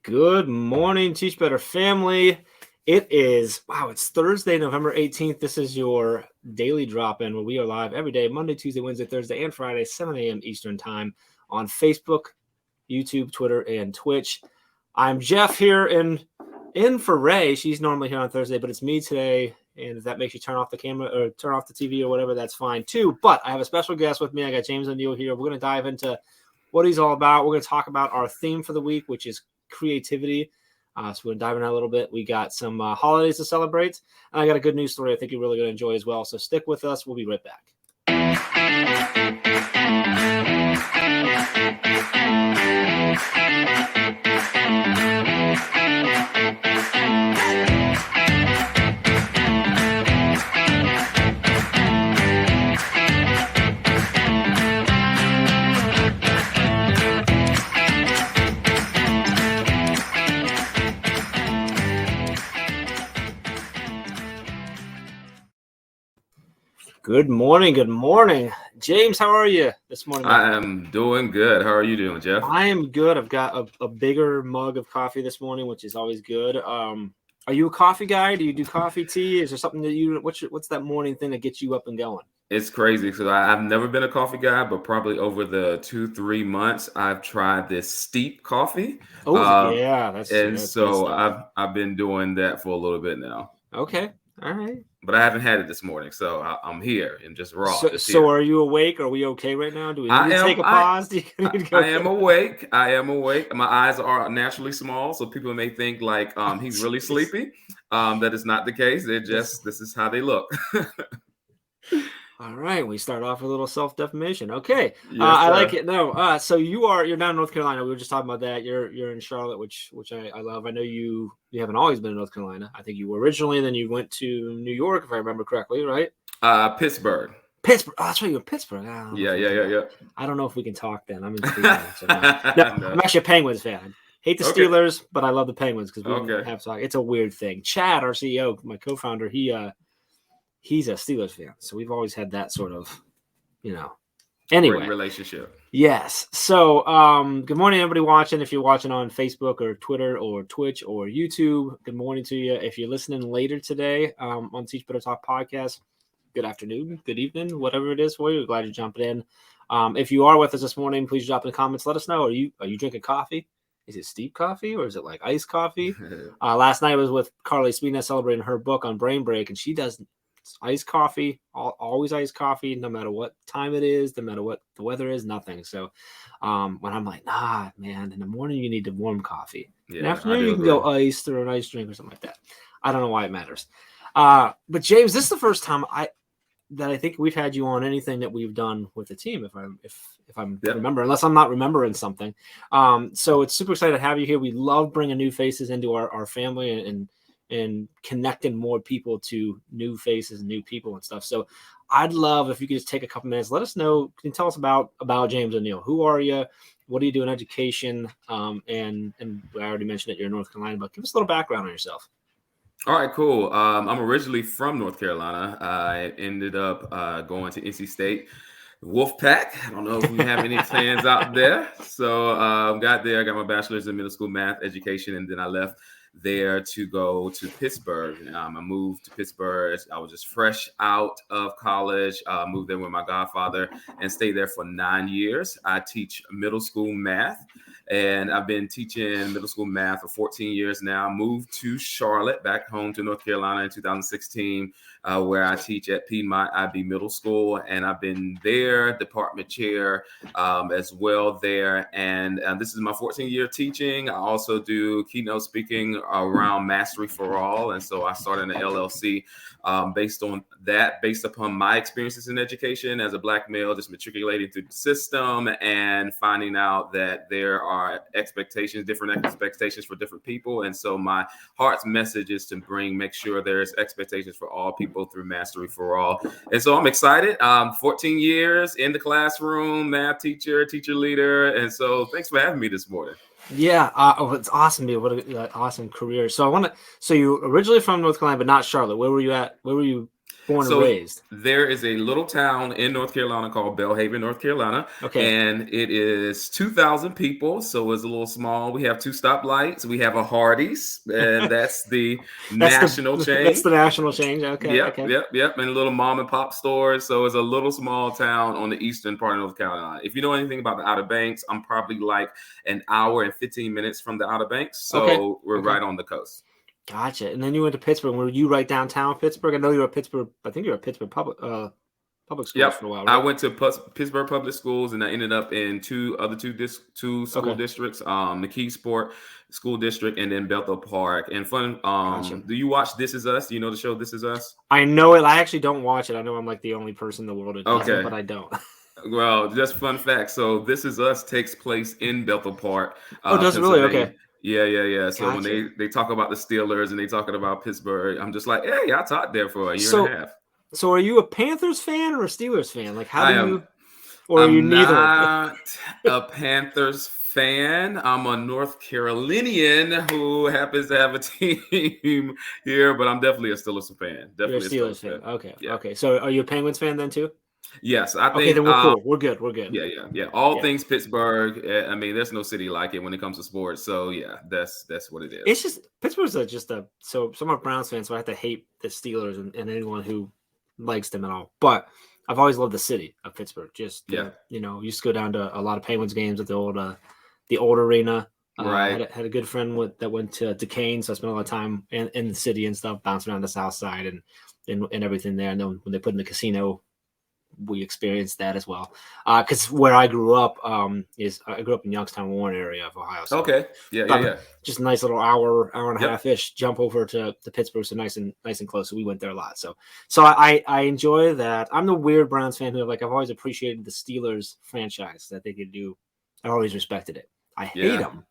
Good morning, Teach Better family. It's Thursday, November 18th. This is your daily drop-in where we are live every day, Monday, Tuesday, Wednesday, Thursday, and Friday, 7 a.m. Eastern Time on Facebook, YouTube, Twitter, and Twitch. I'm Jeff here in for Ray. She's normally here on Thursday, but it's me today. And if that makes you turn off the camera or turn off the TV or whatever, that's fine too. But I have a special guest with me. I got James O'Neill here. We're going to dive into what he's all about. We're going to talk about our theme for the week, which is creativity. So we're going to dive in that a little bit. We got some holidays to celebrate. And I got a good news story I think you're really going to enjoy as well. So stick with us. We'll be right back. Good morning. Good morning. James, how are you this morning? I am doing good. How are you doing, Jeff? I am good. I've got a bigger mug of coffee this morning, which is always good. Are you a coffee guy? Do you do coffee, tea? Is there something that you what's that morning thing that gets you up and going? It's crazy because I've never been a coffee guy, but probably over the 2-3 months, I've tried this steep coffee. Oh, yeah, that's so I've been doing that for a little bit now. Okay, all right. But I haven't had it this morning, so I'm here and just raw. So are you awake? Are we okay right now? Do we need to take a pause? I am awake. I am awake. My eyes are naturally small, so people may think like he's really sleepy. That is not the case. This is how they look. All right, we start off with a little self-defamation. Okay, yes, I like it. No, so you're down in North Carolina. We were just talking about that. You're in Charlotte, which I love. I know you haven't always been in North Carolina. I think you were originally, and then you went to New York, if I remember correctly, right? Pittsburgh. Pittsburgh. Oh, that's right. You're in Pittsburgh. Yeah. I don't know if we can talk then. I'm in Cleveland. So no. I'm actually a Penguins fan. Hate the Steelers, but I love the Penguins because we have talk. It's a weird thing. Chad, our CEO, my co-founder, he's a Steelers fan, so we've always had that sort of, anyway, great relationship. Yes. So, good morning, everybody watching. If you're watching on Facebook or Twitter or Twitch or YouTube, good morning to you. If you're listening later today on Teach Better Talk podcast, good afternoon, good evening, whatever it is for you. We're glad you jumped in. If you are with us this morning, please drop in the comments. Let us know. Are you drinking coffee? Is it steep coffee or is it like iced coffee? Last night I was with Carly Spina celebrating her book on Brain Break, and she does iced coffee, always iced coffee, no matter what time it is, no matter what the weather is, nothing. So when I'm like, nah, man, in the morning you need the warm coffee. In the afternoon you can go iced or an ice drink or something like that. I don't know why it matters. But James, this is the first time I think we've had you on anything that we've done with the team, if I'm remembering, unless I'm not remembering something. So it's super excited to have you here. We love bringing new faces into our family and connecting more people to new faces and new people and stuff. So I'd love if you could just take a couple minutes, let us know, can you tell us about James O'Neill? Who are you? What do you do in education? And I already mentioned that you're in North Carolina, but give us a little background on yourself. All right, cool. I'm originally from North Carolina. I ended up going to NC State Wolfpack. I don't know if we have any fans out there. So got there, got my bachelor's in middle school math education, and then I left there to go to Pittsburgh. I moved to Pittsburgh. I was just fresh out of college. Moved there with my godfather and stayed there for 9 years. I teach middle school math, and I've been teaching middle school math for 14 years now. Moved to Charlotte, back home to North Carolina in 2016, where I teach at Piedmont IB Middle School, and I've been their department chair as well there. And this is my 14th year teaching. I also do keynote speaking around Mastery for All, and so I started an LLC based upon my experiences in education as a Black male, just matriculating through the system and finding out that there are different expectations for different people. And so my heart's message is to make sure there's expectations for all people through Mastery for All. And so I'm excited. 14 years in the classroom, math teacher leader. And so thanks for having me this morning. Yeah, it's awesome, dude. What an awesome career. So you originally from North Carolina, but not Charlotte. Where were you at? Where were you Born and So raised. there is a little town in North Carolina called Belhaven, North Carolina, Okay. and it is 2,000 people. So it's a little small. We have 2 stoplights. We have a Hardee's, and that's the national That's chain. the national change. Okay. Yep, Okay. yep, yep. And little mom and pop stores. So it's a little small town on the eastern part of North Carolina. If you know anything about the Outer Banks, I'm probably like an hour and 15 minutes from the Outer Banks. Okay. So we're Okay. right on the coast. Gotcha. And then you went to Pittsburgh. Were you right downtown Pittsburgh? I know you were at Pittsburgh. I think you were at Pittsburgh public schools Yep. for a while, I right? went to Pittsburgh Public Schools, and I ended up in two school Okay. districts, the Keysport School District, and then Bethel Park. And fun, Gotcha. do you watch This Is Us? Do you know the show This Is Us? I know it. I actually don't watch it. I know I'm like the only person in the world that doesn't, Okay. but I don't. Well, just fun fact. So This Is Us takes place in Bethel Park, Oh, does it really? Pennsylvania. Okay. Yeah. So when Gotcha. they talk about the Steelers and they talking about Pittsburgh, I'm just like, hey, I taught there for a year and a half. So are you a Panthers fan or a Steelers fan? Like, how I do am. you, or are you I'm neither? not a Panthers fan. I'm a North Carolinian who happens to have a team here, but I'm definitely a Steelers fan. You're a Definitely Steelers fan. Okay. Yeah. Okay. So are you a Penguins fan then too? Yes, I think. Okay, then we're cool. We're good. We're good. Yeah. All Yeah. things Pittsburgh. I mean, there's no city like it when it comes to sports. So yeah, that's what it is. It's just Pittsburgh's so I'm a Browns fan, so I have to hate the Steelers and anyone who likes them at all. But I've always loved the city of Pittsburgh. Just used to go down to a lot of Penguins games at the old arena. Right. Had a good friend that went to Duquesne, so I spent a lot of time in the city and stuff, bouncing around the south side and everything there. And then when they put in the casino, we experienced that as well. Because where I grew up I grew up in Youngstown, Warren area of Ohio. So Okay. Yeah. just a nice little hour and a half ish jump over to Pittsburgh, so nice and close. So we went there a lot. So I enjoy that. I'm the weird Browns fan who I've always appreciated the Steelers franchise that they could do. I always respected it. I hate them,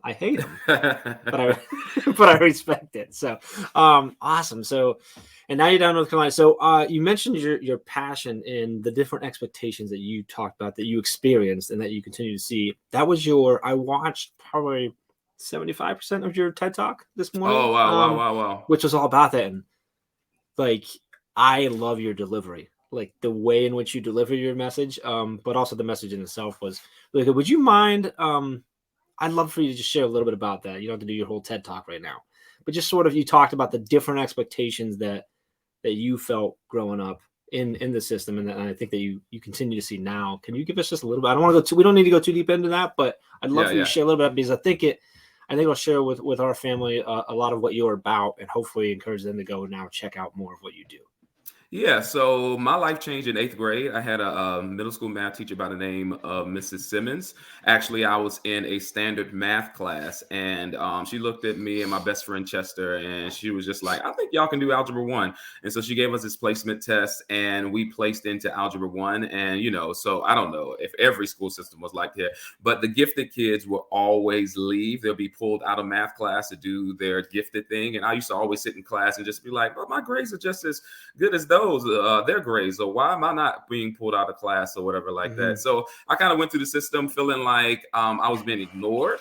but I respect it. So awesome. So and now you're down in North Carolina. So you mentioned your passion in the different expectations that you talked about, that you experienced and that you continue to see. That was I watched probably 75% of your TED Talk this morning. Oh wow. Which was all about that. And like, I love your delivery, like the way in which you deliver your message. But also the message in itself was really good. Would you mind? I'd love for you to just share a little bit about that. You don't have to do your whole TED Talk right now, but just sort of, you talked about the different expectations that you felt growing up in the system, and I think that you continue to see now. Can you give us just a little bit? I don't want to go we don't need to go too deep into that, but I'd love for you to share a little bit, because I think I'll share with our family a lot of what you're about, and hopefully encourage them to go now check out more of what you do. Yeah, so my life changed in 8th grade. I had a middle school math teacher by the name of Mrs. Simmons. Actually, I was in a standard math class, and she looked at me and my best friend Chester, and she was just like, I think y'all can do Algebra 1. And so she gave us this placement test, and we placed into Algebra 1. And, so I don't know if every school system was like that, but the gifted kids will always leave. They'll be pulled out of math class to do their gifted thing. And I used to always sit in class and just be like, well, my grades are just as good as those. Their grades, so why am I not being pulled out of class or whatever like that? So I kind of went through the system feeling like I was being ignored,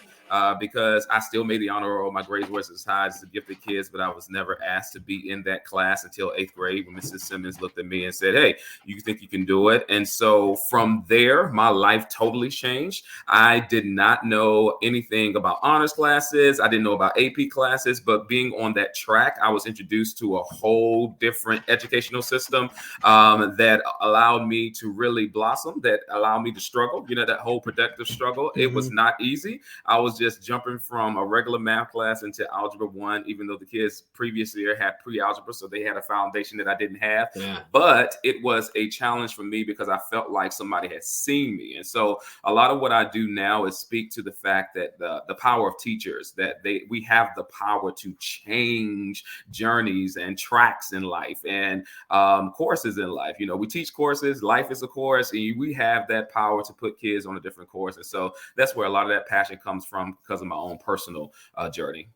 because I still made the honor roll. My grades were as high as the gifted kids, but I was never asked to be in that class until 8th grade, when Mrs. Simmons looked at me and said, hey, you think you can do it? And so from there, my life totally changed. I did not know anything about honors classes. I didn't know about AP classes, but being on that track, I was introduced to a whole different educational system that allowed me to really blossom, that allowed me to struggle, that whole productive struggle. It was not easy. I was just jumping from a regular math class into Algebra 1, even though the kids previous year had pre-algebra, so they had a foundation that I didn't have. Yeah. But it was a challenge for me because I felt like somebody had seen me. And so a lot of what I do now is speak to the fact that the power of teachers, that we have the power to change journeys and tracks in life and courses in life. We teach courses. Life is a course, and we have that power to put kids on a different course. And so that's where a lot of that passion comes from, because of my own personal journey.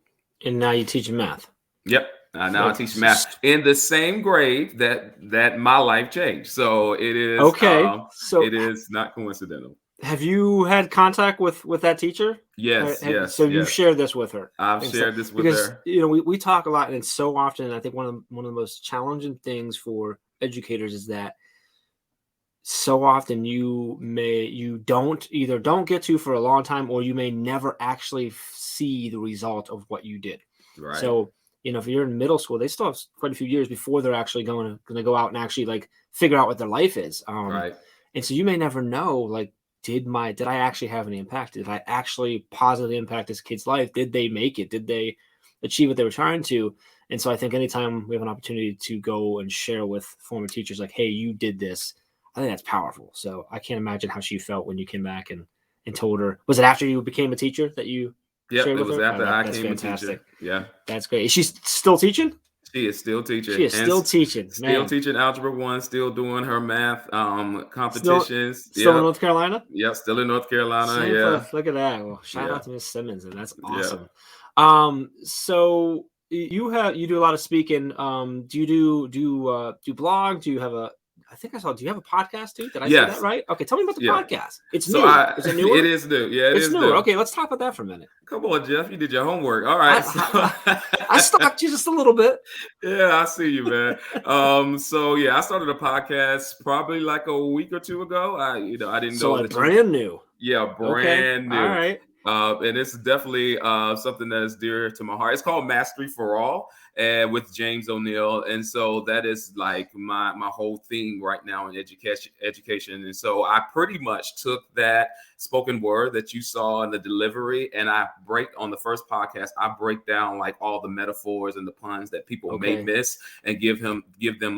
And now you teach math. Yep. Now I teach math in the same grade that my life changed. So it is okay. So it is not coincidental. Have you had contact with that teacher? Yes. So you've shared this with her. I've shared this with her. We talk a lot, and it's so often, I think one of the most challenging things for educators is that so often you don't get to for a long time, or you may never actually see the result of what you did. Right. So, if you're in middle school, they still have quite a few years before they're actually going to go out and actually like figure out what their life is. Right. And so you may never know, like, did I actually have any impact? Did I actually positively impact this kid's life? Did they make it? Did they achieve what they were trying to? And so I think anytime we have an opportunity to go and share with former teachers, like, hey, you did this, I think that's powerful. So I can't imagine how she felt when you came back and told her. Was it after you became a teacher that you shared with her? It was after I that's became fantastic. a teacher. Yeah. That's great. Is she still teaching? She is still teaching. Still teaching. Teaching Algebra 1, still doing her math competitions. Still in North Carolina? Yep, still in North Carolina. Look at that. Well, shout out to Miss Simmons, and that's awesome. So you do a lot of speaking. Do you do blog? Do you have a do you have a podcast too? Did I say that right? Okay, tell me about the podcast. It's new. Is it newer? It is new. Yeah, it's newer. Okay, let's talk about that for a minute. Come on, Jeff. You did your homework. All right. I stalked you just a little bit. Yeah, I see you, man. So I started a podcast probably like a week or two ago. I didn't know that. Brand new. Yeah, brand new. All right. And it's definitely something that is dear to my heart. It's called Mastery for All, and with James O'Neill. And so that is like my whole theme right now in education. And so I pretty much took that spoken word that you saw in the delivery, and on the first podcast, I break down like all the metaphors and the puns that people may miss, and give them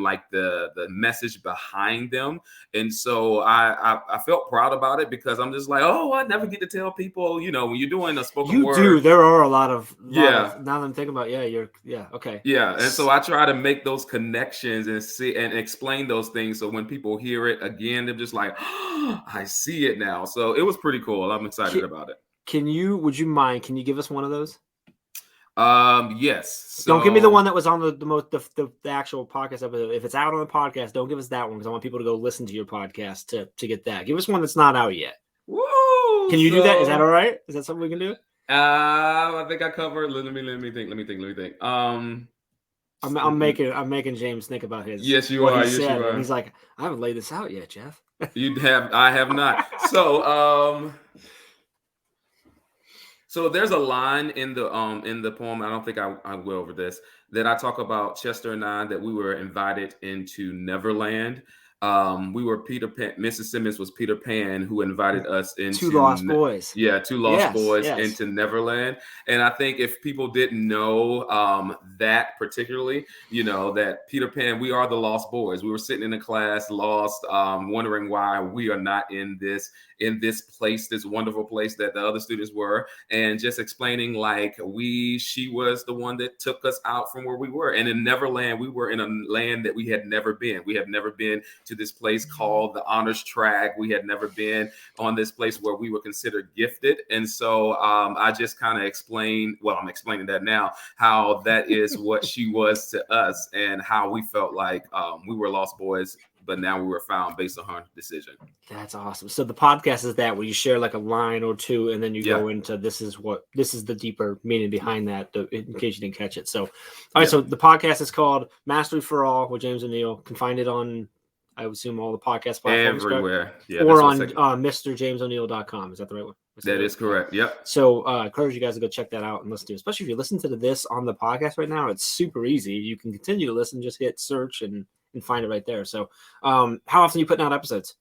like the message behind them. And so I felt proud about it, because I'm just like, I never get to tell people, when you're doing a spoken word. You do. There are a lot of now that I'm thinking about, okay. Yeah, and so I try to make those connections and see and explain those things, so when people hear it again, they're just like, I see it now. So it was pretty cool. I'm excited about it. Would you mind? Can you give us one of those? Yes. So, don't give me the one that was on the actual podcast episode. If it's out on the podcast, don't give us that one, because I want people to go listen to your podcast to get that. Give us one that's not out yet. Woo! Can you do that? Is that all right? Is that something we can do? I think I covered. Let me think. I'm making James think about his. Yes, you are. Yes, you are. And he's like, I haven't laid this out yet, Jeff. I have not. So there's a line in the poem. I don't think I will over this, that I talk about Chester and I, that we were invited into Neverland. We were Peter Pan. Mrs. Simmons was Peter Pan, who invited us into two lost boys into Neverland. And I think if people didn't know that particularly, that Peter Pan, we are the lost boys. We were sitting in a class, lost, wondering why we are not in this place, this wonderful place that the other students were, and just explaining like she was the one that took us out from where we were. And in Neverland, we were in a land that we had never been. We had never been to this place called the honors track. We had never been on this place where we were considered gifted. And so I just kind of explained, I'm explaining that now, how that is what she was to us, and how we felt like we were lost boys, but now we were found based on her decision. That's awesome. So the podcast is that where you share like a line or two, and then you go into this is the deeper meaning behind that, in case you didn't catch it. So, all right. So the podcast is called Mastery for All with James O'Neill. Can find it on, I would assume, all the podcast platforms. Everywhere. Yeah, or on MrJamesO'Neill.com. Is that the right one? That is correct. Yep. So encourage you guys to go check that out and listen to it. Especially if you listen to this on the podcast right now, it's super easy. You can continue to listen, just hit search and find it right there. So how often are you putting out episodes?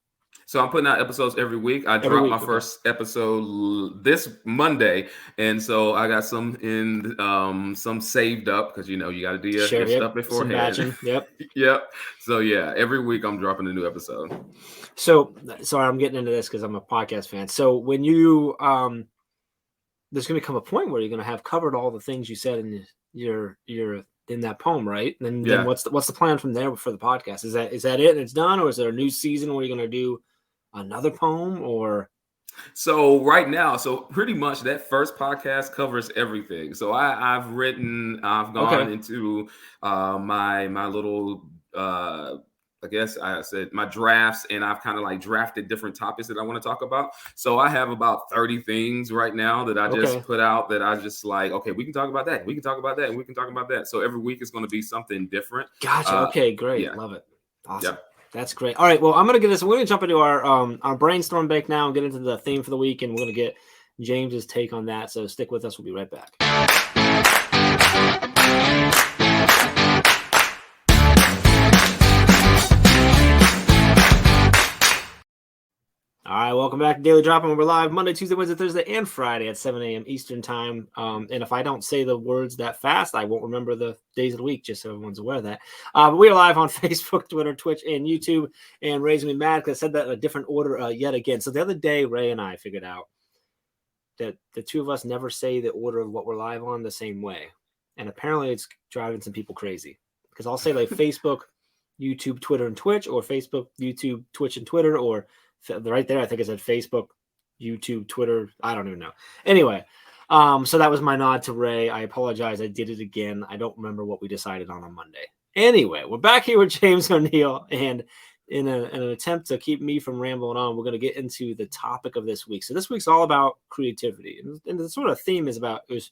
So I'm putting out episodes every week. I dropped my first episode this Monday, and so I got some some saved up, because you got to do your stuff beforehand. Yep. So every week I'm dropping a new episode. So sorry, I'm getting into this because I'm a podcast fan. So when you there's going to come a point where you're going to have covered all the things you said in your in that poem, right? And then what's the plan from there for the podcast? Is that it and it's done, or is there a new season where you're going to do another poem? Or so right now, pretty much that first podcast covers everything. So I've gone into my little I guess I said my drafts, and I've kind of like drafted different topics that I want to talk about. So I have about 30 things right now that I just put out, that I just like, okay, we can talk about that. We can talk about that. And we can talk about that. So every week is going to be something different. Gotcha. Okay, great. Yeah. Love it. Awesome. Yep. That's great. All right. Well, we're going to jump into our brainstorm break now and get into the theme for the week. And we're going to get James's take on that. So stick with us. We'll be right back. All right, welcome back to Daily Drop-In. We're live Monday, Tuesday, Wednesday, Thursday, and Friday at 7 a.m. Eastern Time. And if I don't say the words that fast, I won't remember the days of the week, just so everyone's aware of that. But we are live on Facebook, Twitter, Twitch, and YouTube. And Ray's going to be mad because I said that in a different order yet again. So the other day, Ray and I figured out that the two of us never say the order of what we're live on the same way. And apparently it's driving some people crazy. Because I'll say like Facebook, YouTube, Twitter, and Twitch, or Facebook, YouTube, Twitch, and Twitter, or right there, I think it said Facebook, YouTube, Twitter. I don't even know. Anyway, so that was my nod to Ray. I apologize. I did it again. I don't remember what we decided on Monday. Anyway, we're back here with James O'Neill, and in an attempt to keep me from rambling on, we're going to get into the topic of this week. So this week's all about creativity, and the sort of theme is about is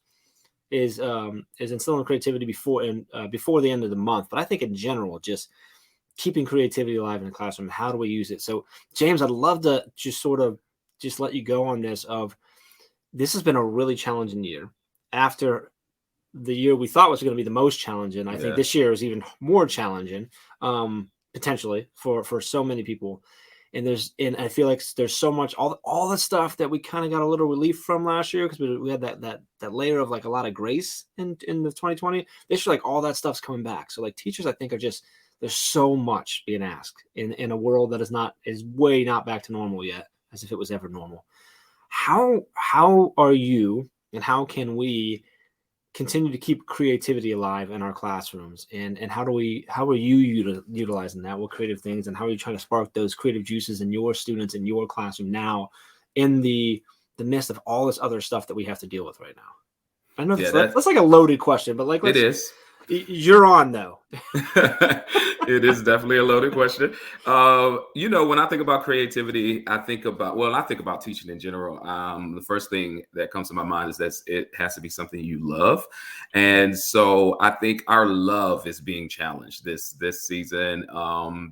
instilling creativity before the end of the month. But I think in general, just keeping creativity alive in the classroom. How do we use it? So, James, I'd love to just let you go on this. This has been a really challenging year. After the year we thought was going to be the most challenging, I think this year is even more challenging, potentially for so many people. And I feel like there's so much, all the stuff that we kind of got a little relief from last year because we had that layer of like a lot of grace in the 2020. This year, like all that stuff's coming back. So like teachers, I think there's so much being asked in a world that is way not back to normal yet, as if it was ever normal. How are you, and how can we continue to keep creativity alive in our classrooms? And how are you utilizing that? What creative things, and how are you trying to spark those creative juices in your students in your classroom now, in the midst of all this other stuff that we have to deal with right now? I know that's like a loaded question, but like it is. You're on though. It is definitely a loaded question. When I think about creativity, I think about teaching in general. The first thing that comes to my mind is that it has to be something you love. And so I think our love is being challenged this season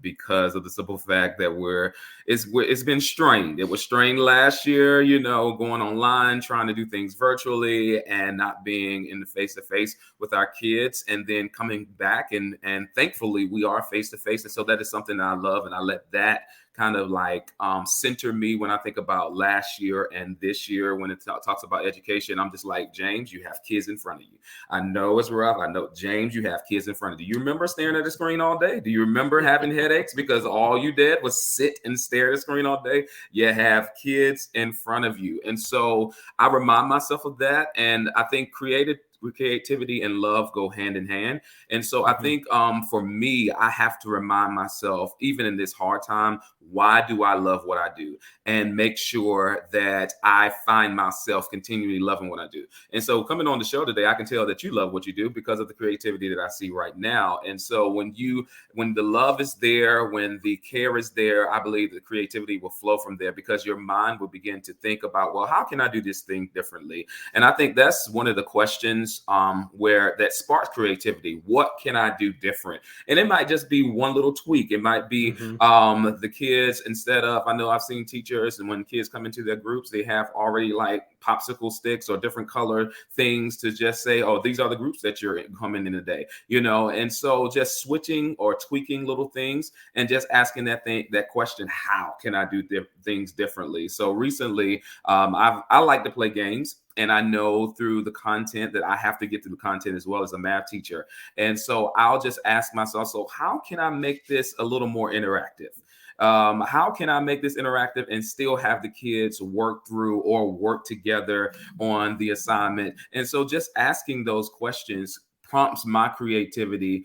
because of the simple fact that it's been strained. It was strained last year, going online, trying to do things virtually and not being in the face-to-face with our kids, and then coming back and thankfully we are face-to-face. And so that is something that I love, and I let that kind of like center me when I think about last year and this year. When it talks about education, I'm just like, James, you have kids in front of you. I know it's rough. I know, James, you have kids in front of you. Do you remember staring at the screen all day? Do you remember having headaches because all you did was sit and stare at the screen all day? You have kids in front of you. And so I remind myself of that. And I think creativity and love go hand in hand. And so I think for me, I have to remind myself, even in this hard time, why do I love what I do? And make sure that I find myself continually loving what I do. And so coming on the show today, I can tell that you love what you do because of the creativity that I see right now. And so when the love is there, when the care is there, I believe the creativity will flow from there, because your mind will begin to think about, well, how can I do this thing differently? And I think that's one of the questions where that sparks creativity. What can I do different? And it might just be one little tweak. It might be the kids, instead of, I know I've seen teachers, and when kids come into their groups, they have already like popsicle sticks or different color things to just say, oh, these are the groups that you're coming in today, and so just switching or tweaking little things and just asking that question, how can I do things differently? So recently, I like to play games. And I know through the content that I have to get through the content as well as a math teacher. And so I'll just ask myself, so how can I make this a little more interactive? How can I make this interactive and still have the kids work through or work together on the assignment? And so just asking those questions prompts my creativity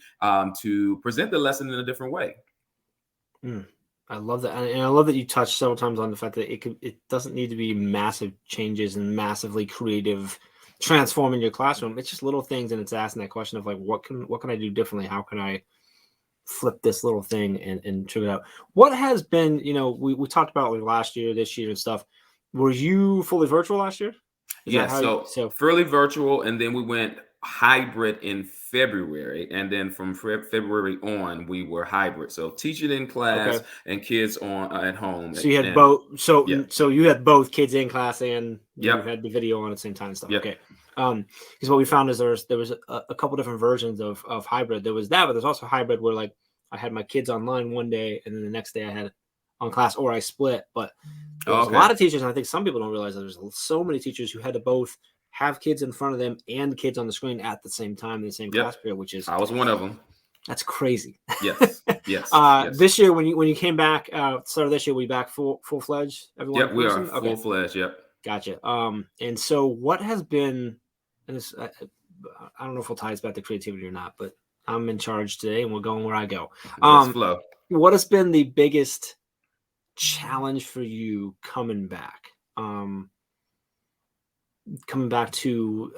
to present the lesson in a different way. I love that. And I love that you touched several times on the fact that it doesn't need to be massive changes and massively creative transforming your classroom. It's just little things. And it's asking that question of like, what can I do differently? How can I flip this little thing and trigger it out? What has been, we talked about like last year, this year and stuff. Were you fully virtual last year? Yeah. So fairly virtual. And then we went hybrid in February, and then from February on, we were hybrid. So teaching in class Okay. and kids on at home. So you had And both. So yeah, so you had both kids in class and you yep, had the video on at the same time and stuff. yep. Okay. Because what we found is there was a couple different versions of hybrid. There was that, but there's also hybrid where like I had my kids online one day and then the next day I had on class, or I split. But there was a lot of teachers, and I think some people don't realize that there's so many teachers who had to both have kids in front of them and kids on the screen at the same time in the same class period, which is I was one of them. That's crazy. Yes, yes. Yes. This year, when you came back, start of this year, we back full fledged. Everyone. Yep, we are full fledged. Yep. Gotcha. And so what has been, and this, I don't know if we'll tie this back to creativity or not, but I'm in charge today, and we're going where I go. Let's flow. What has been the biggest challenge for you coming back? Coming back to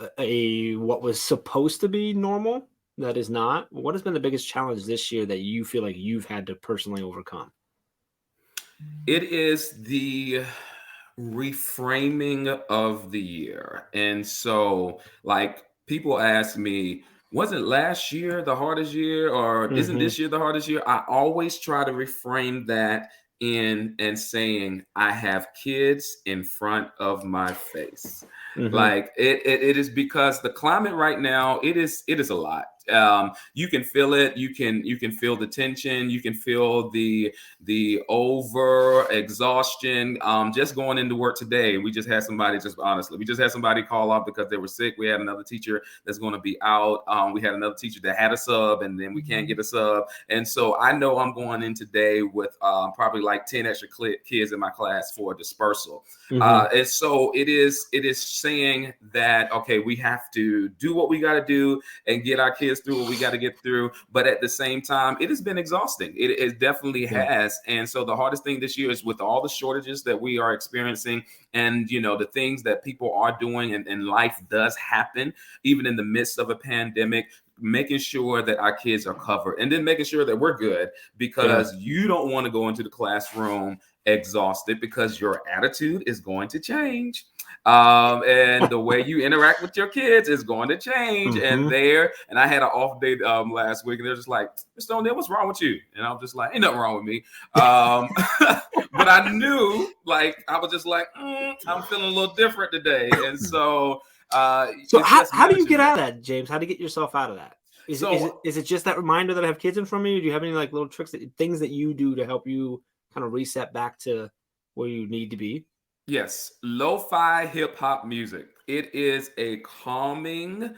what was supposed to be normal that is not. What has been the biggest challenge this year that you feel like you've had to personally overcome? It is the reframing of the year. And so, like, people ask me, wasn't last year the hardest year, or isn't this year the hardest year? I always try to reframe that in and saying, I have kids in front of my face. Like it is, because the climate right now, it is a lot. You can feel it. You can feel the tension. You can feel the over exhaustion. Just going into work today, we just had somebody, we just had somebody call off because they were sick. We had another teacher that's going to be out. We had another teacher that had a sub, and then we can't get a sub. And so I know I'm going in today with probably like 10 extra kids in my class for dispersal. And so it is saying that, okay, we have to do what we got to do and get our kids through what we got to get through. But at the same time, it has been exhausting. It definitely has. And so the hardest thing this year is with all the shortages that we are experiencing, and, you know, the things that people are doing, and life does happen, even in the midst of a pandemic, making sure that our kids are covered, and then making sure that we're good, because you don't want to go into the classroom exhausted, because your attitude is going to change. And the way you interact with your kids is going to change. And I had an off day last week, and they're just like, Mr. O'Neal, what's wrong with you? And I'm just like, ain't nothing wrong with me. But I knew, like, I was just like, I'm feeling a little different today. And so how do you get out of that, James? How do you get yourself out of that? Is it just that reminder that I have kids in front of you? Do you have any like little tricks, things that you do to help you kind of reset back to where you need to be? Yes, lo-fi hip hop music. It is a calming.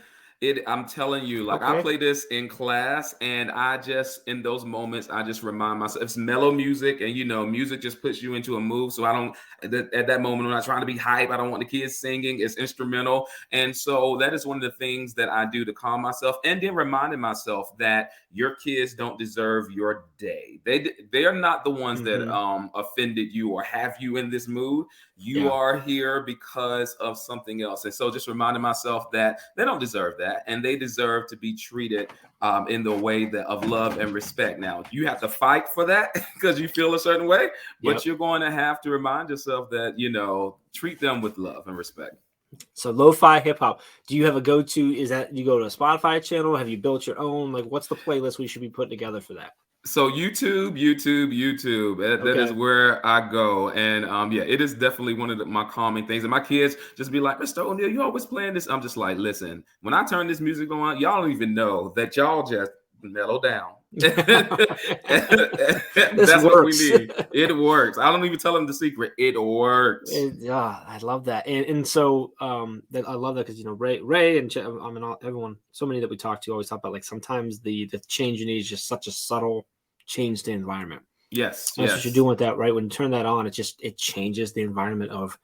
I'm telling you, like, I play this in class, and I just, in those moments, I just remind myself, it's mellow music, and, you know, music just puts you into a mood. So I don't, at that moment, when I'm trying to be hype, I don't want the kids singing. It's instrumental. And so that is one of the things that I do to calm myself, and then reminding myself that your kids don't deserve your day. They are not the ones that offended you or have you in this mood. You are here because of something else. And so just reminding myself that they don't deserve that, and they deserve to be treated in the way that of love and respect. Now, you have to fight for that because you feel a certain way, but you're going to have to remind yourself that, you know, treat them with love and respect. So lo-fi hip hop. Do you have a go-to? Is that you go to a Spotify channel? Have you built your own? Like, what's the playlist we should be putting together for that? So YouTube. That is where I go. And it is definitely one of my calming things. And my kids just be like, Mr. O'Neal, you always playing this. I'm just like, listen, when I turn this music on, y'all don't even know that y'all just mellow down. That's what we need. It works. I don't even tell them the secret. It works. I love that. And so I love that because, you know, Ray and everyone, so many that we talk to always talk about, like, sometimes the change you need is just such a subtle change to the environment. Yes. That's what you're doing with that, right? When you turn that on, it changes the environment of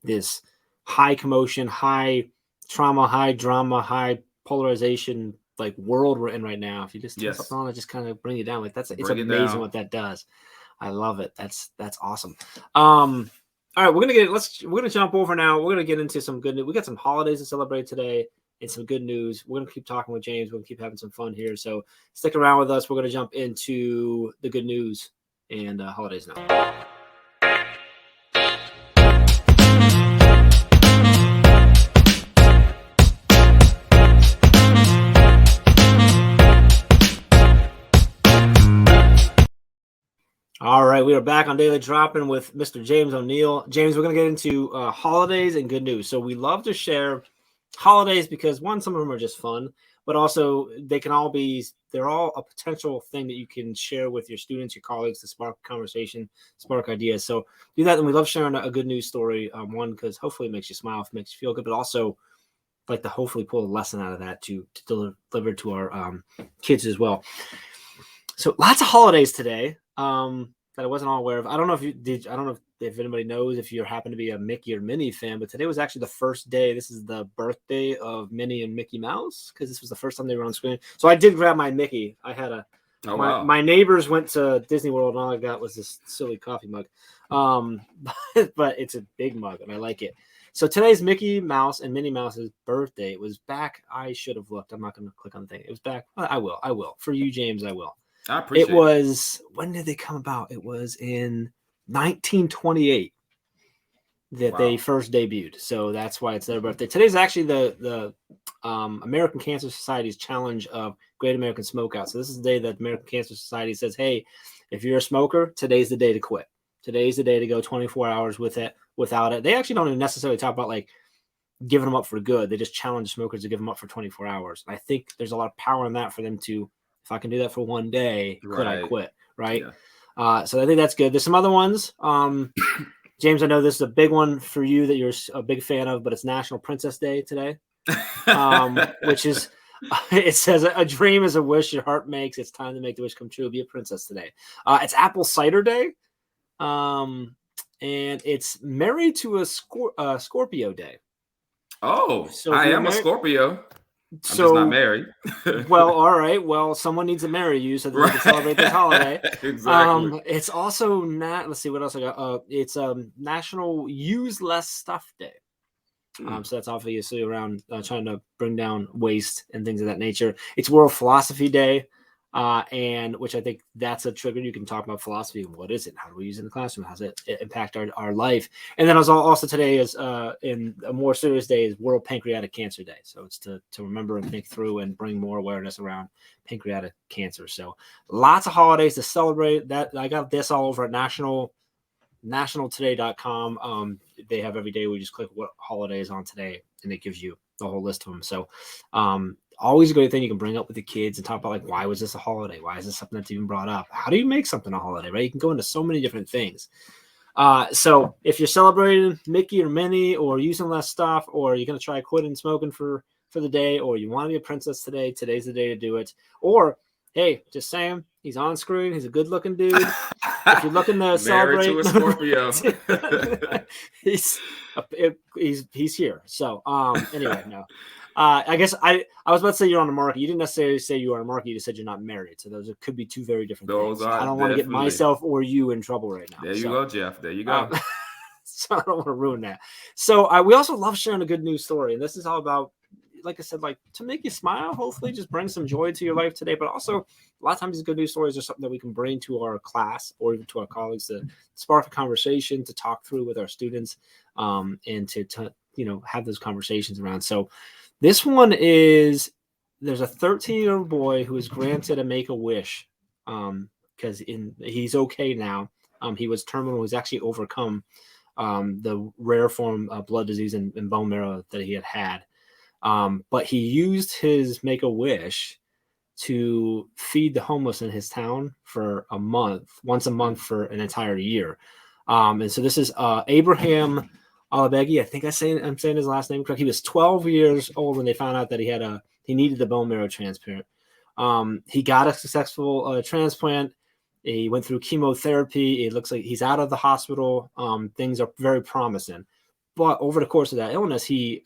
this high commotion, high trauma, high drama, high polarization, like, world we're in right now. If you just turn something on, it just kind of bring you down. Like, it's amazing what that does. I love it. That's awesome. All right, we're gonna jump over now. We're gonna get into some good news. We got some holidays to celebrate today and some good news. We're gonna keep talking with James. We're gonna keep having some fun here. So stick around with us. We're gonna jump into the good news and holidays now. All right, we are back on Daily Dropping with Mr. James O'Neill. James, we're going to get into holidays and good news. So we love to share holidays because one, some of them are just fun, but also they're all a potential thing that you can share with your students, your colleagues to spark conversation, spark ideas. So do that. And we love sharing a good news story. One, because hopefully it makes you smile, it makes you feel good, but also like to hopefully pull a lesson out of that to deliver to our kids as well. So lots of holidays today that I wasn't all aware of. I don't know if you did. I don't know if anybody knows if you happen to be a Mickey or Minnie fan, but today was actually the first day. This is the birthday of Minnie and Mickey Mouse because this was the first time they were on screen. So I did grab my Mickey. I had my neighbors went to Disney World and all I got was this silly coffee mug. But it's a big mug and I like it. So today's Mickey Mouse and Minnie Mouse's birthday. It was back. I should have looked. I'm not going to click on the thing. It was back. I will. For you, James, I will. I appreciate it. When did they come about? It was in 1928 that they first debuted. So that's why it's their birthday. Today's actually the American Cancer Society's challenge of Great American Smokeout. So this is the day that the American Cancer Society says, hey, if you're a smoker, today's the day to quit. Today's the day to go 24 hours without it. They actually don't even necessarily talk about like giving them up for good. They just challenge smokers to give them up for 24 hours. And I think there's a lot of power in that for them to, if I can do that for one day, could I quit? Right. Yeah. So I think that's good. There's some other ones. James, I know this is a big one for you that you're a big fan of, but it's National Princess Day today, which is, it says a dream is a wish your heart makes. It's time to make the wish come true. Be a princess today. It's Apple Cider Day. And it's married to a Scorpio Day. Oh, so I am a Scorpio. I'm just not married. Well, all right. Well, someone needs to marry you so that we can celebrate this holiday. Exactly. It's also not. Let's see what else I got. It's National Use Less Stuff Day. So that's obviously around trying to bring down waste and things of that nature. It's World Philosophy Day. And which I think that's a trigger. You can talk about philosophy. What is it? How do we use it in the classroom? How does it impact our life? And then also today is in a more serious day is World Pancreatic Cancer Day. So it's to remember and think through and bring more awareness around pancreatic cancer. So lots of holidays to celebrate. That I got this all over at nationaltoday.com. They have every day. We just click what holiday is on today, and it gives you the whole list of them. So always a great thing you can bring up with the kids and talk about like, why was this a holiday? Why is this something that's even brought up? How do you make something a holiday, right? You can go into so many different things. So if you're celebrating Mickey or Minnie or using less stuff, or you're going to try quitting smoking for the day, or you want to be a princess today, today's the day to do it. Or, hey, just saying, he's on screen. He's a good looking dude. If you're looking to celebrate, to a Scorpio. he's here. So anyway, no. I guess I was about to say you're on the market. You didn't necessarily say you are on the market. You just said you're not married. So those could be two very different things. I don't want to get myself or you in trouble right now. There you go, Jeff. There you go. So I don't want to ruin that. So we also love sharing a good news story. And this is all about, like I said, like to make you smile, hopefully just bring some joy to your life today. But also a lot of times these good news stories are something that we can bring to our class or even to our colleagues to spark a conversation, to talk through with our students, and to have those conversations around. So this one is, there's a 13-year-old boy who is granted a Make-A-Wish because he's okay now. He was terminal. He's actually overcome the rare form of blood disease and bone marrow that he had. But he used his Make-A-Wish to feed the homeless in his town for a month, once a month for an entire year. And so this is Abraham Alabegi. I think I'm saying his last name correct. He was 12 years old when they found out that he needed the bone marrow transplant. He got a successful transplant. He went through chemotherapy. It looks like he's out of the hospital. Things are very promising. But over the course of that illness, he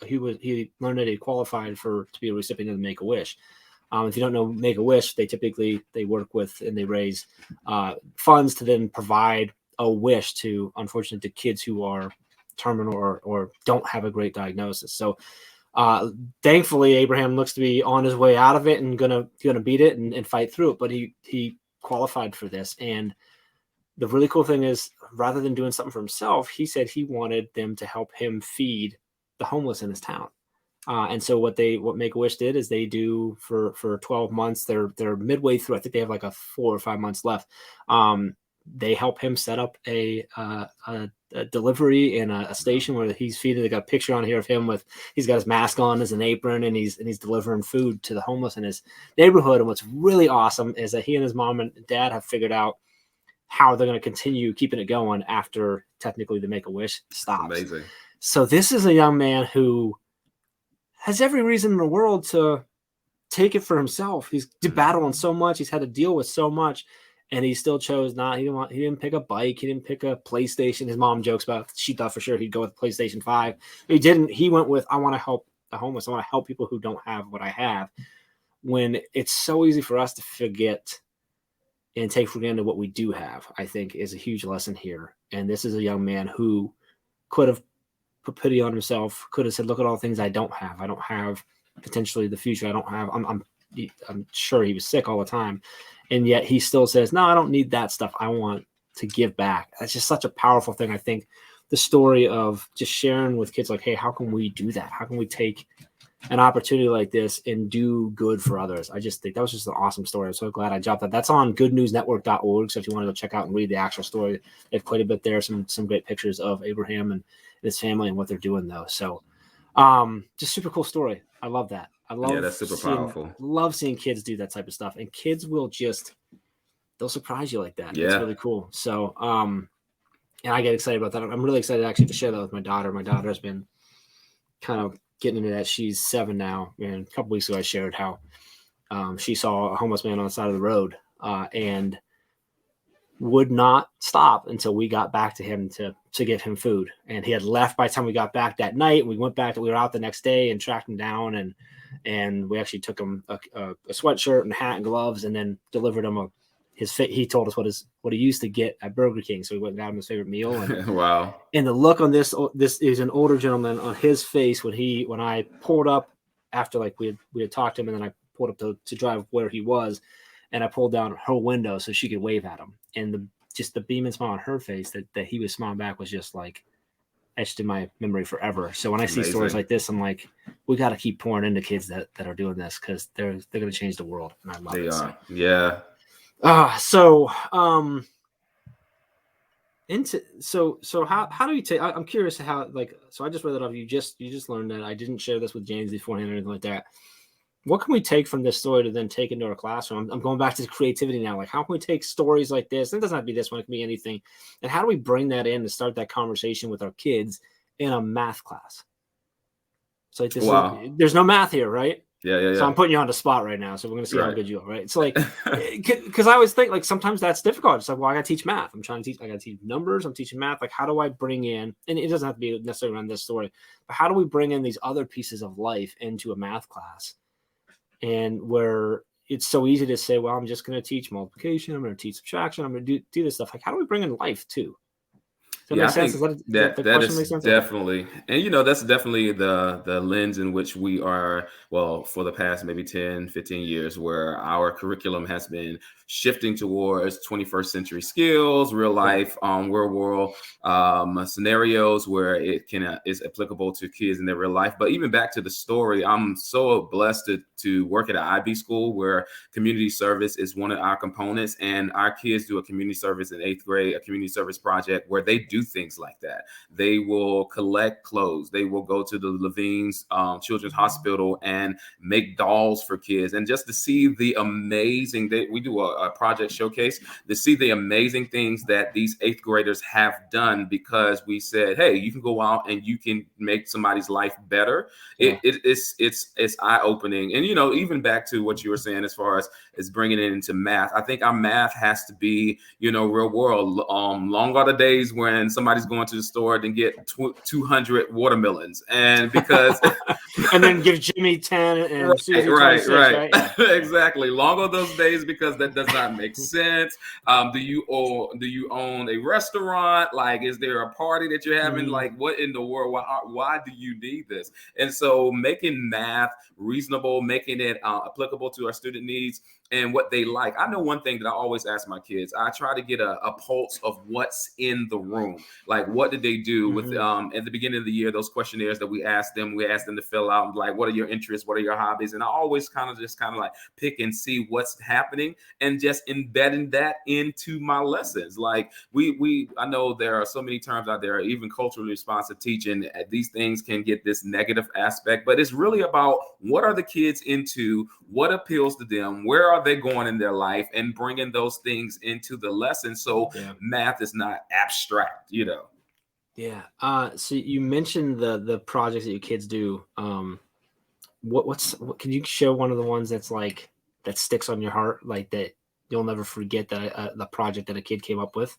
learned that he qualified to be a recipient of the Make-A-Wish. If you don't know Make-A-Wish, they work with and they raise funds to then provide a wish to kids who are terminal or don't have a great diagnosis. So thankfully, Abraham looks to be on his way out of it and gonna beat it and fight through it. But he qualified for this. And the really cool thing is, rather than doing something for himself, he said he wanted them to help him feed the homeless in his town. And so what Make-A-Wish did is they do for 12 months. They're midway through. I think they have like a 4 or 5 months left. they help him set up a delivery in a station where he's feeding. They got a picture on here of him he's got his mask on as an apron, and he's delivering food to the homeless in his neighborhood. And what's really awesome is that he and his mom and dad have figured out how they're going to continue keeping it going after technically the Make-A-Wish stops. Amazing. So this is a young man who has every reason in the world to take it for himself. He's battling so much. He's had to deal with so much, and he still chose not. He didn't pick a bike. He didn't pick a PlayStation. His mom jokes about, she thought for sure he'd go with PlayStation 5. He didn't. He went with, I want to help the homeless. I want to help people who don't have what I have. When it's so easy for us to forget and take for granted what we do have, I think is a huge lesson here. And this is a young man who could have put pity on himself, could have said, look at all the things I don't have. I don't have potentially the future. I don't have, I'm sure he was sick all the time. And yet he still says, no, I don't need that stuff. I want to give back. That's just such a powerful thing. I think the story of just sharing with kids, like, hey, how can we do that? How can we take an opportunity like this and do good for others? I just think that was just an awesome story. I'm so glad I dropped that. That's on goodnewsnetwork.org. So if you want to go check out and read the actual story, they've quite a bit there. Some great pictures of Abraham and his family and what they're doing though. So just super cool story. I love that. That's super powerful. Love seeing kids do that type of stuff, and kids will they'll surprise you like that. Yeah. It's really cool. So, and I get excited about that. I'm really excited actually to share that with my daughter. My daughter has been kind of getting into that. She's 7 now. And a couple weeks ago, I shared how she saw a homeless man on the side of the road and would not stop until we got back to him to give him food. And he had left by the time we got back that night. We went back, we were out the next day and tracked him down. And we actually took him a sweatshirt and hat and gloves, and then delivered him he told us what he used to get at Burger King. So we went and got him his favorite meal. And, wow. And the look on this is an older gentleman on his face when I pulled up after, like, we had talked to him, and then I pulled up to drive where he was, and I pulled down her window so she could wave at him. And the beaming smile on her face that he was smiling back was just like etched in my memory forever. So when I see stories like this, I'm like, we got to keep pouring into kids that are doing this, because they're going to change the world. And I love it. They are. Yeah. So how do you take, I'm curious how, like, so I just read that off. You just learned that. I didn't share this with James beforehand or anything like that. What can we take from this story to then take into our classroom? I'm going back to creativity now. Like, how can we take stories like this? It doesn't have to be this one. It can be anything. And how do we bring that in to start that conversation with our kids in a math class? So like this there's no math here, right? Yeah. So I'm putting you on the spot right now. So we're going to see how good you are, right? It's like, because I always think, like, sometimes that's difficult. It's like, well, I got to teach math. I got to teach numbers. I'm teaching math. Like, how do I bring in, and it doesn't have to be necessarily around this story, but how do we bring in these other pieces of life into a math class? And where it's so easy to say, well, I'm just going to teach multiplication. I'm going to teach subtraction. I'm going to do this stuff. Like, how do we bring in life too? Does that make sense? That is definitely, and that's definitely the lens in which we are, well, for the past maybe 10, 15 years, where our curriculum has been shifting towards 21st century skills, real life, real world scenarios where it is applicable to kids in their real life. But even back to the story, I'm so blessed to work at an IB school where community service is one of our components, and our kids do a community service in 8th grade, a community service project where they do things like that. They will collect clothes. They will go to the Levine's Children's Hospital and make dolls for kids. And just to see the amazing, we do a project showcase, to see the amazing things that these 8th graders have done because we said, hey, you can go out and you can make somebody's life better. Yeah. It's eye-opening. And, even back to what you were saying as far as bringing it into math, I think our math has to be, real world. Long are the days when somebody's going to the store and get 200 watermelons, and because and then give Jimmy 10 and Susie 26, right? Yeah. Exactly. Long are those days because that does not make sense. Do you own a restaurant? Like, is there a party that you're having? Like, what in the world? Why do you need this? And so making math reasonable, making it applicable to our student needs and what they like. I know one thing that I always ask my kids. I try to get a pulse of what's in the room. Like, what did they do with at the beginning of the year, those questionnaires that we asked them to fill fill out like, what are your interests? What are your hobbies? And I always kind of like pick and see what's happening and just embedding that into my lessons. Like I know there are so many terms out there, even culturally responsive teaching. These things can get this negative aspect, but it's really about what are the kids into, what appeals to them, where are they going in their life, and bringing those things into the lesson. So math is not abstract, you know. Yeah. So you mentioned the projects that your kids do. What can you share one of the ones that's like that sticks on your heart, like that you'll never forget, that the project that a kid came up with?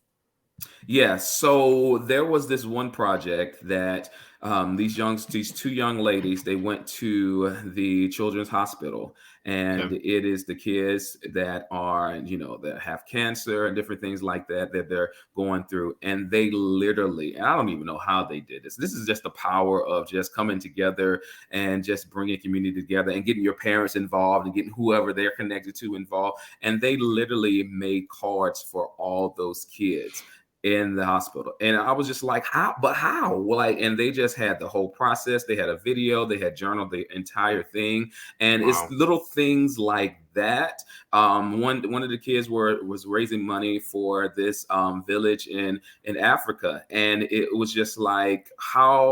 Yeah, so there was this one project that these two young ladies, they went to the children's hospital, and it is the kids that are, that have cancer and different things like that they're going through. And they literally, and I don't even know how they did this. This is just the power of just coming together and just bringing community together and getting your parents involved and getting whoever they're connected to involved. And they literally made cards for all those kids in the hospital. And I was just like, how? Like, and they just had the whole process. They had a video, they had journaled the entire thing. And It's little things like that. One of the kids was raising money for this village in Africa. And it was just like, how,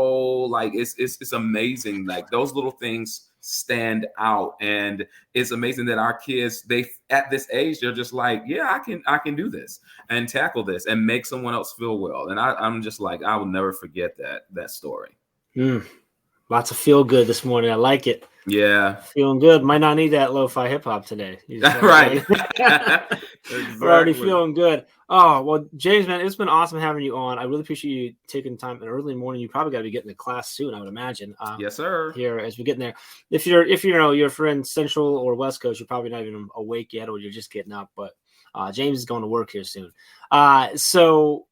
like, it's amazing. Like, those little things stand out, and it's amazing that our kids, they at this age, they're just like, yeah, I can do this and tackle this and make someone else feel well. And I'm just like, I will never forget that story. Lots of feel good this morning. I like it. Yeah, feeling good. Might not need that lo-fi hip hop today. Right. Exactly. We're already feeling good. Oh, well, James, man, it's been awesome having you on. I really appreciate you taking time in early morning. You probably got to be getting to class soon, I would imagine. Yes, sir. Here as we get in there. If you're in Central or West Coast, you're probably not even awake yet, or you're just getting up. But James is going to work here soon. So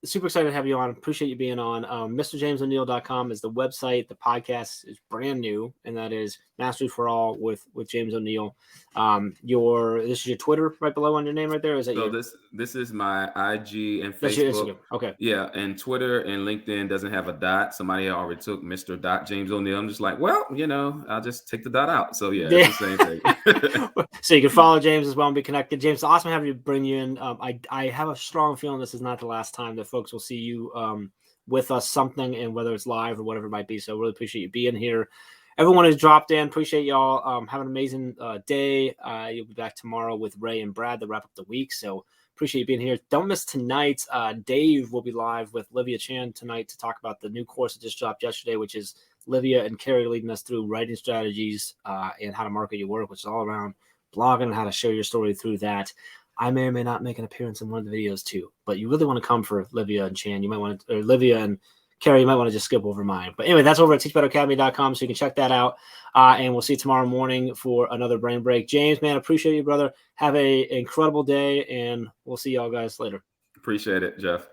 super excited to have you on. Appreciate you being on. MrJamesO'Neil.com is the website. The podcast is brand new, and that is Mastery for All with James O'Neil. This is your Twitter right below on your name right there. Is that this is my IG and Facebook. That's your Instagram. Okay. Yeah, and Twitter and LinkedIn doesn't have a dot. Somebody already took Mr. James O'Neil. I'm just like, well, I'll just take the dot out. So yeah, it's the same thing. So you can follow James as well and be connected. James, it's awesome having you bring you in. I have a strong feeling this is not the last time that folks will see you with us something, and whether it's live or whatever it might be. So really appreciate you being here. Everyone who's dropped in, appreciate y'all. Have an amazing day. You'll be back tomorrow with Ray and Brad to wrap up the week. So appreciate you being here. Don't miss tonight. Dave will be live with Livia Chan tonight to talk about the new course that just dropped yesterday, which is Livia and Carrie leading us through writing strategies and how to market your work, which is all around blogging and how to share your story through that. I may or may not make an appearance in one of the videos too, but you really want to come for Livia and Chan. You might want to, or Livia and Carrie, you might want to just skip over mine. But anyway, that's over at teachbetteracademy.com, so you can check that out. And we'll see you tomorrow morning for another Brain Break. James, man, appreciate you, brother. Have an incredible day, and we'll see y'all guys later. Appreciate it, Jeff.